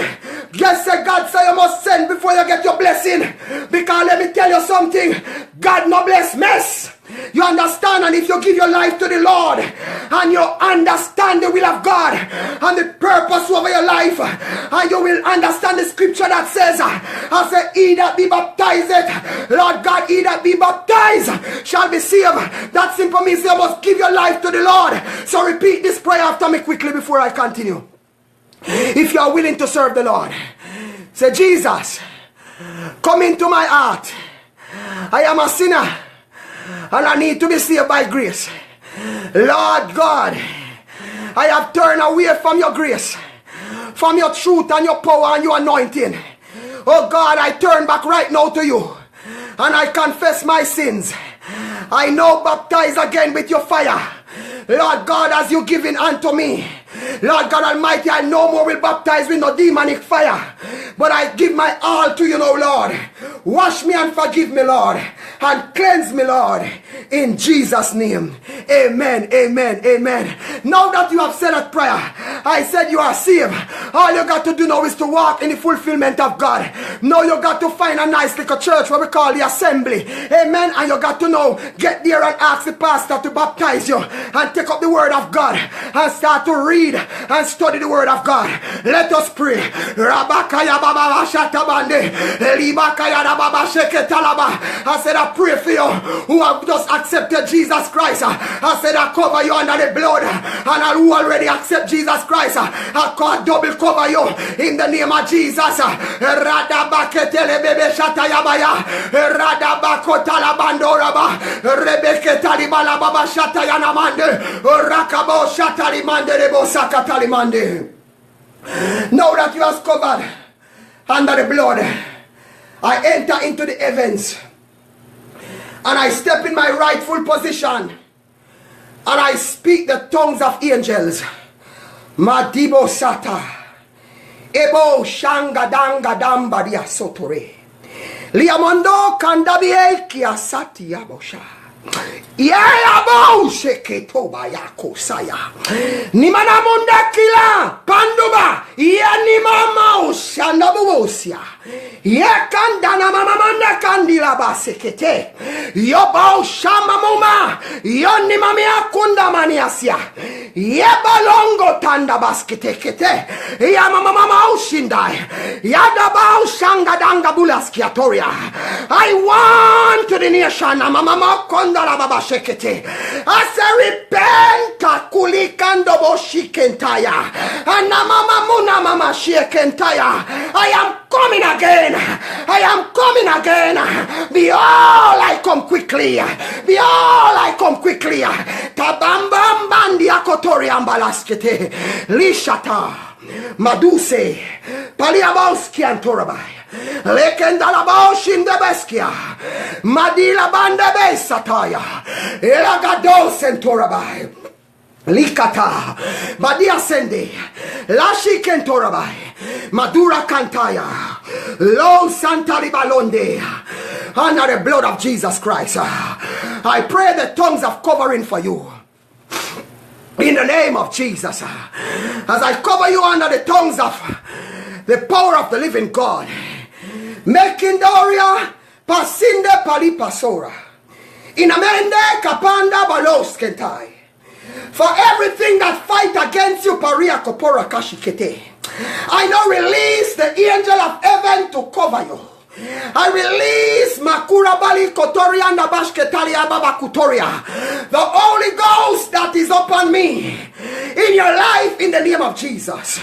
God say you must send before you get your blessing. Because let me tell you something, God no bless mess. You understand? And if you give your life to the Lord, and you understand the will of God and the purpose over your life, and you will understand the scripture that says, I say, he that be baptized, Lord God, he that be baptized shall be saved. That simple means you must give your life to the Lord. So repeat this prayer after me quickly before I continue. If you are willing to serve the Lord, say, Jesus, come into my heart. I am a sinner, and I need to be saved by grace. Lord God, I have turned away from your grace, from your truth and your power and your anointing. Oh God, I turn back right now to you, and I confess my sins. I now baptize again with your fire. Lord God, as you give in unto me, Lord God Almighty, I no more will baptize with no demonic fire, but I give my all to you now, Lord. Wash me and forgive me, Lord, and cleanse me, Lord, in Jesus' name. Amen, amen, amen. Now that you have said that prayer, I said you are saved. All you got to do now is to walk in the fulfillment of God. Now you got to find a nice little church, what we call the assembly. Amen. And you got to know, get there and ask the pastor to baptize you, and take up the word of God and start to read and study the word of God. Let us pray. I said, I pray for you who have just accepted Jesus Christ. I said, I cover you under the blood, and I who already accept Jesus Christ, I can't double cover you in the name of Jesus. Now that you are covered under the blood, I enter into the heavens, and I step in my rightful position, and I speak the tongues of angels. Madibo sata, ebo shanga danga damba dia sotore, liamondo kandabie kia sati abosha. Yayabo sheketoba yakosaya. Nimana munda kila panduba. Yanimama oshandabuosia. Yakandana mama manda kandila basekete. Yoba shama muma. Yonimami akunda maniasia. Yebalongo tanda baskete kete. Yamama mama ushindai. Yadaba ushanga danga bulaskiatoria. I want to the nation. Mama konda baba shekete. I say repent kulikando boshikentaya. Anamama muna mama shekentaya. I am coming again. I am coming again. Behold, I come quickly. Behold, I come quickly. Tabamba bandi akotori ambalaskete. Lishata. Maduse. Paliabowski antorabai. Lekendalaboshin de beskia. Madila banda besataya. Elagados entorabai. Likata. Badia sende. Lashi kentorabai. Madura kantaya. Lo santa ribalonde. Under the blood of Jesus Christ. I pray the tongues of covering for you. In the name of Jesus. As I cover you under the tongues of the power of the living God. Mekindoria pasinde palipasora. Inamende kapanda balos kentai. For everything that fight against you, paria kopora kashikete. I now release the angel of heaven to cover you. I release Makura Bali Kotoria and Bashketalia Baba Kutoria. The Holy Ghost that is upon me in your life in the name of Jesus.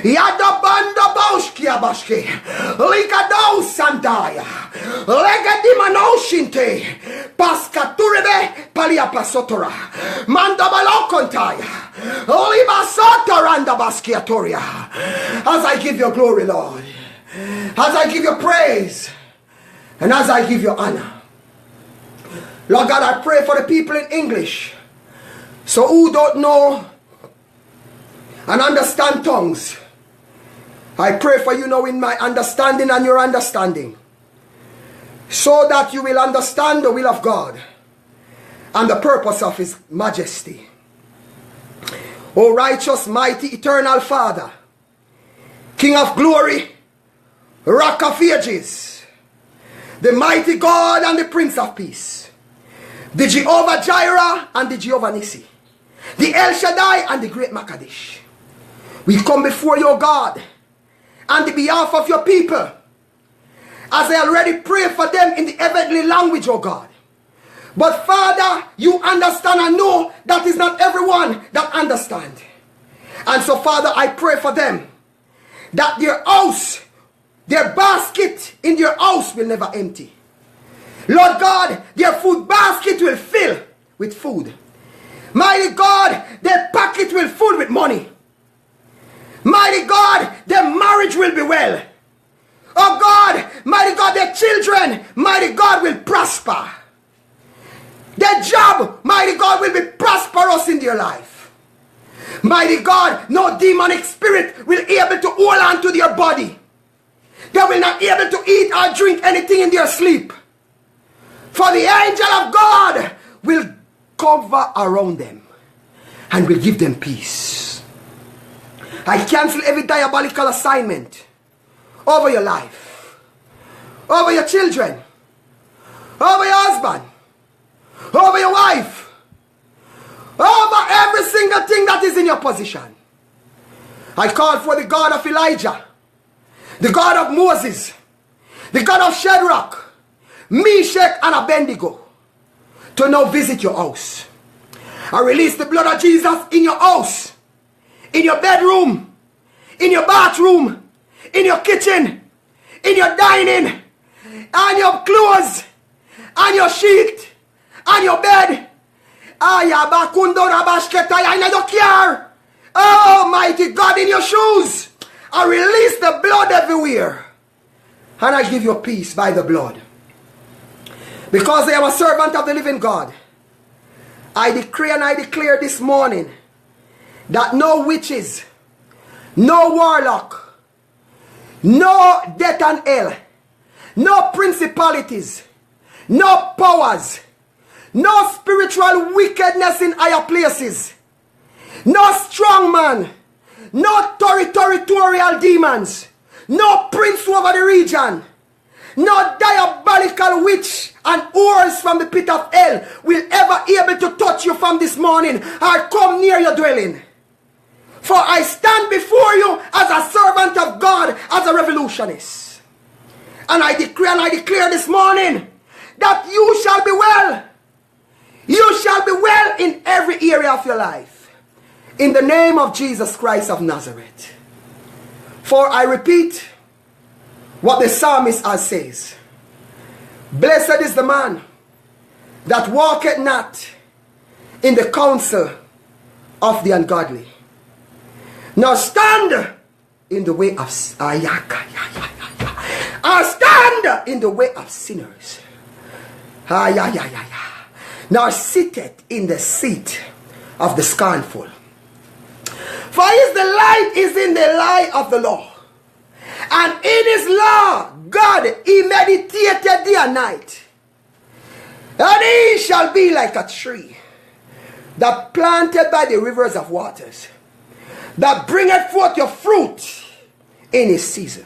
Yada Banda Boshkia Bashke. Likado Sandaya. Legadimanosinte. Paskaturebe Palia Pasotora. Mandabalokontaya. Oliva Sotoranda Baskiatoria. As I give you glory, Lord. As I give you praise and as I give you honor. Lord God, I pray for the people in English. So who don't know and understand tongues, I pray for you now in my understanding and your understanding. So that you will understand the will of God and the purpose of His majesty. O righteous, mighty, eternal Father, King of glory, Rock of ages, the mighty God and the Prince of Peace, the Jehovah Jireh and the Jehovah Nissi, the El Shaddai and the Great Makadish. We come before your God on the behalf of your people, as I already pray for them in the heavenly language, oh God. But Father, you understand and know that is not everyone that understands. And so Father, I pray for them that their house, their basket in their house will never empty. Lord God, their food basket will fill with food. Mighty God, their pocket will fill with money. Mighty God, their marriage will be well. Oh God, mighty God, their children, mighty God, will prosper. Their job, mighty God, will be prosperous in their life. Mighty God, no demonic spirit will be able to hold on to their body. They will not be able to eat or drink anything in their sleep. For the angel of God will cover around them and will give them peace. I cancel every diabolical assignment over your life, over your children, over your husband, over your wife, over every single thing that is in your position. I call for the God of Elijah, the God of Moses, the God of Shadrach, Meshach and Abednego, to now visit your house. I release the blood of Jesus in your house, in your bedroom, in your bathroom, in your kitchen, in your dining, on your clothes, on your sheet, on your bed. Oh, mighty God, in your shoes. I release the blood everywhere. And I give you peace by the blood. Because I am a servant of the living God. I decree and I declare this morning that no witches, no warlock, no death and hell, no principalities, no powers, No spiritual wickedness in higher places. No strong man. No territorial demons. No prince over the region. No diabolical witch and whores from the pit of hell will ever be able to touch you from this morning or come near your dwelling. For I stand before you as a servant of God, as a revolutionist. And I decree and I declare this morning that you shall be well. You shall be well in every area of your life. In the name of Jesus Christ of Nazareth. For I repeat what the psalmist says. Blessed is the man that walketh not in the counsel of the ungodly, nor stand in the way of stand in the way of sinners, nor sitteth in the seat of the scornful. For his delight is in the light of the law, and in his law God he meditated day and night. And he shall be like a tree that planted by the rivers of waters, that bringeth forth your fruit in his season.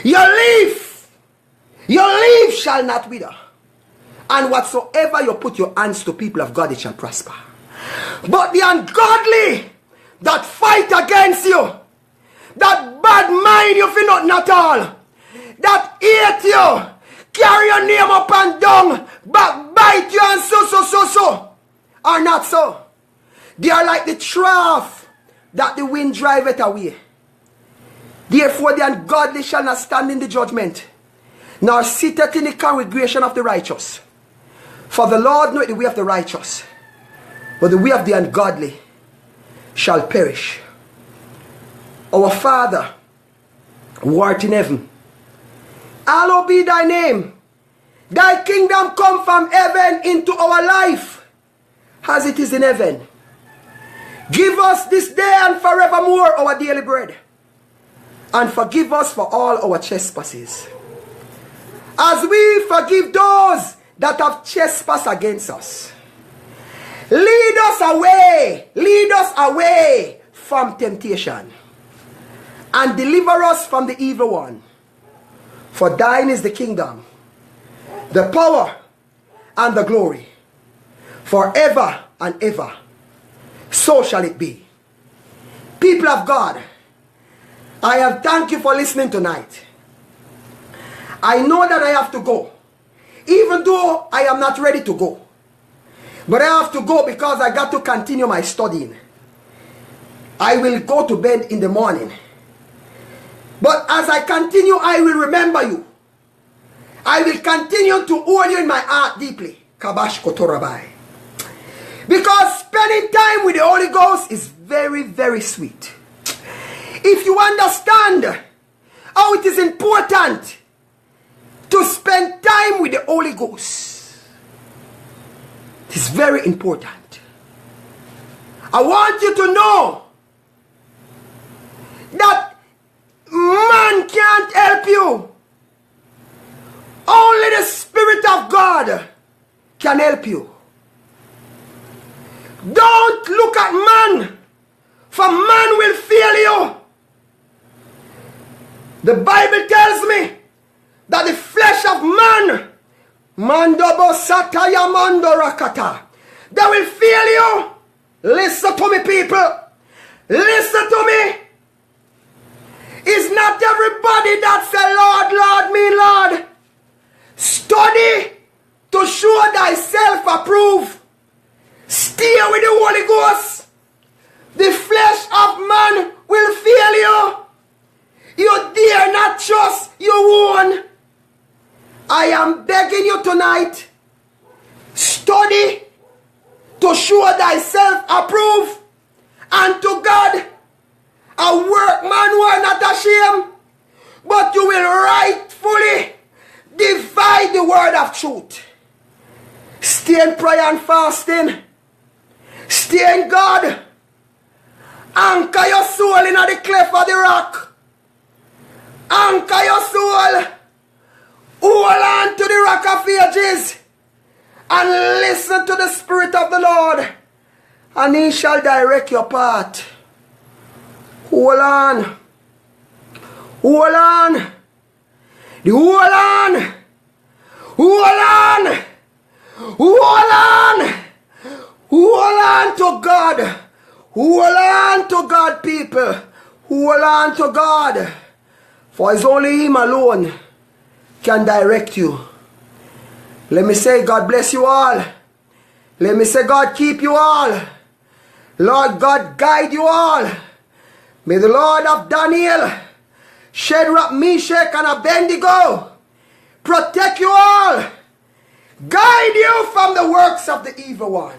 Your leaf shall not wither, and whatsoever you put your hands to, people of God, it shall prosper. But the ungodly that fight against you, that bad mind you for nothing at all, that hate you, carry your name up and down, backbite you and so, are not so. They are like the chaff that the wind driveth away. Therefore the ungodly shall not stand in the judgment, nor sitteth in the congregation of the righteous. For the Lord knoweth the way of the righteous, but the way of the ungodly shall perish. Our Father, who art in heaven, hallowed be thy name. Thy kingdom come from heaven into our life, as it is in heaven. Give us this day and forevermore our daily bread, and forgive us for all our trespasses, as we forgive those that have trespassed against us. Lead us away from temptation, and deliver us from the evil one. For thine is the kingdom, the power, and the glory, forever and ever. So shall it be. People of God, I am thank you for listening tonight. I know that I have to go, even though I am not ready to go. But I have to go because I got to continue my studying. I will go to bed in the morning. But as I continue, I will remember you. I will continue to hold you in my heart deeply. Kabash Kotorabai. Because spending time with the Holy Ghost is very, very sweet. If you understand how it is important to spend time with the Holy Ghost, it is very important. I want you to know that man can't help you. Only the Spirit of God can help you. Don't look at man, for man will fail you. The Bible tells me that the flesh of man, Mandobo Sataya Mandorakata, they will fail you. Listen to me, people. Listen to me. It's not everybody that say, Lord, Lord, me, Lord. Study to show thyself approved. Stay with the Holy Ghost. The flesh of man will fail you. You dare not trust your own. I am begging you tonight. Study to show thyself approved unto God. A workman who are not ashamed, but you will rightfully divide the word of truth. Stay in prayer and fasting. Stay in God. Anchor your soul in the cleft of the rock. Anchor your soul. Hold on to the rock of ages. and listen to the Spirit of the Lord, and He shall direct your path. Hold on. Hold on. Hold on. Hold on. Hold on. Hold on to God. Hold on to God, people. Hold on to God. For it's only Him alone can direct you. Let me say, God bless you all. Let me say, God keep you all. Lord God guide you all. May the Lord of Daniel, Shadrach, Meshach, and Abednego protect you all. Guide you from the works of the evil one.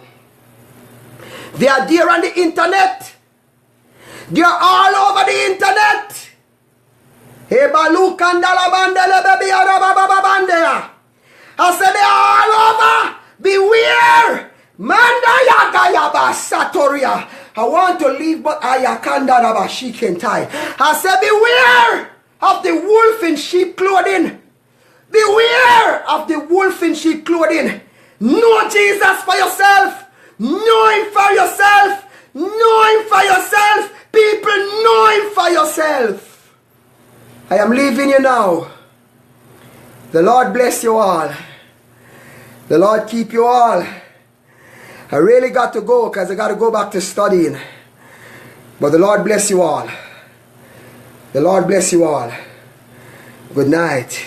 They are there on the internet. They are all over the internet. I said they are all over. Beware. I want to leave, but I said beware of the wolf in sheep clothing. Beware of the wolf in sheep clothing. Know Jesus for yourself. Know Him for yourself. Know Him for yourself. People, know Him for yourself. I am leaving you now. The Lord bless you all. The Lord keep you all. I really got to go because I got to go back to studying. But the Lord bless you all. The Lord bless you all. Good night.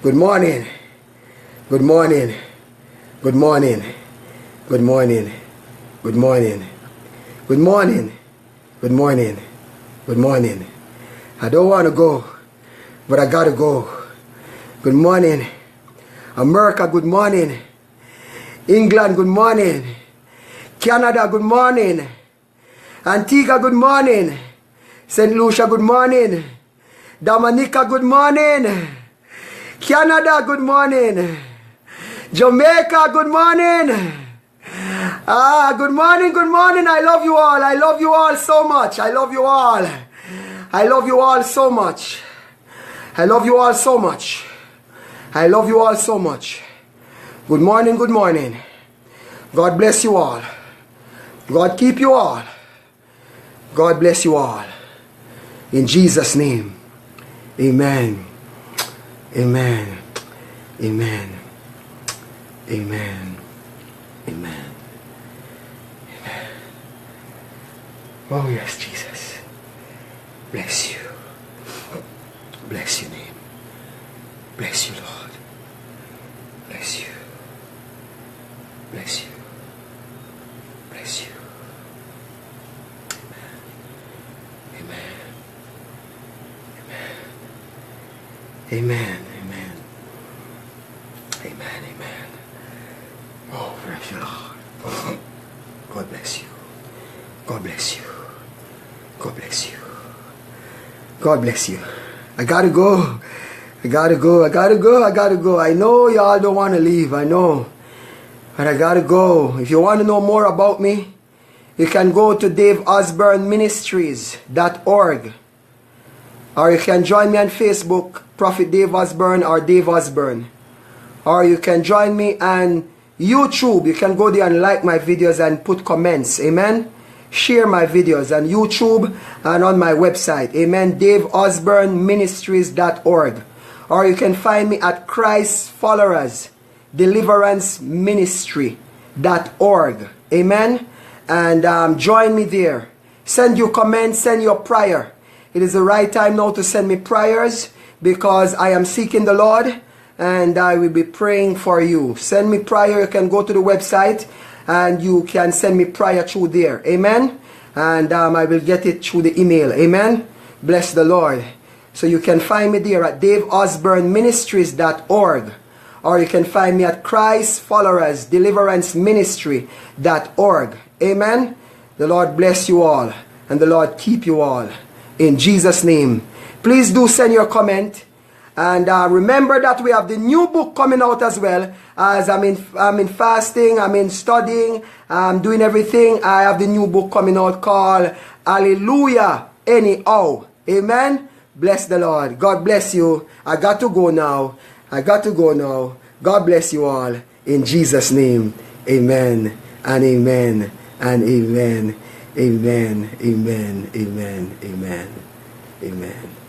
Good morning. Good morning. Good morning. Good morning. Good morning. Good morning. Good morning. Good morning. I don't want to go, but I got to go. Good morning. America, good morning. England, good morning. Canada, good morning. Antigua, good morning. St. Lucia, good morning. Dominica, good morning. Canada, good morning. Jamaica, good morning. Good morning, good morning. I love you all. I love you all so much. I love you all. I love you all so much. I love you all so much. I love you all so much. Good morning, good morning. God bless you all. God keep you all. God bless you all. In Jesus' name. Amen. Amen. Amen. Amen. Amen. Amen. Oh yes, Jesus. Bless you. Bless your name. Bless you, Lord. Bless you. Bless you. Bless you. Amen. Amen. Amen. Amen. Amen. Amen. Oh, bless you, Lord. God bless you. God bless you. God bless you. God bless you. I gotta go. I gotta go. I gotta go. I gotta go. I know y'all don't want to leave. I know. But I gotta go. If you want to know more about me, you can go to DaveOsborneMinistries.org. Or you can join me on Facebook, Prophet Dave Osborne or Dave Osborne. Or you can join me on YouTube. You can go there and like my videos and put comments. Amen. Share my videos on YouTube and on my website. Amen. DaveOsborneMinistries.org. Or you can find me at Christ Followers Deliverance Ministry.org. Amen. And join me there. Send your comments, send your prayer. It is the right time now to send me prayers because I am seeking the Lord and I will be praying for you. Send me prayer. You can go to the website and you can send me prayer through there. Amen. And I will get it through the email. Amen. Bless the Lord. So you can find me there at DaveOsborneMinistries.org. Or you can find me at Christ Followers Deliverance Ministry.org. Amen. The Lord bless you all. And the Lord keep you all. In Jesus' name. Please do send your comment. And remember that we have the new book coming out as well. As I'm in fasting, I'm in studying, I'm doing everything. I have the new book coming out called Hallelujah Anyhow. Amen. Bless the Lord. God bless you. I got to go now. I got to go now. God bless you all. In Jesus' name, amen and amen and amen. Amen, amen, amen, amen, amen.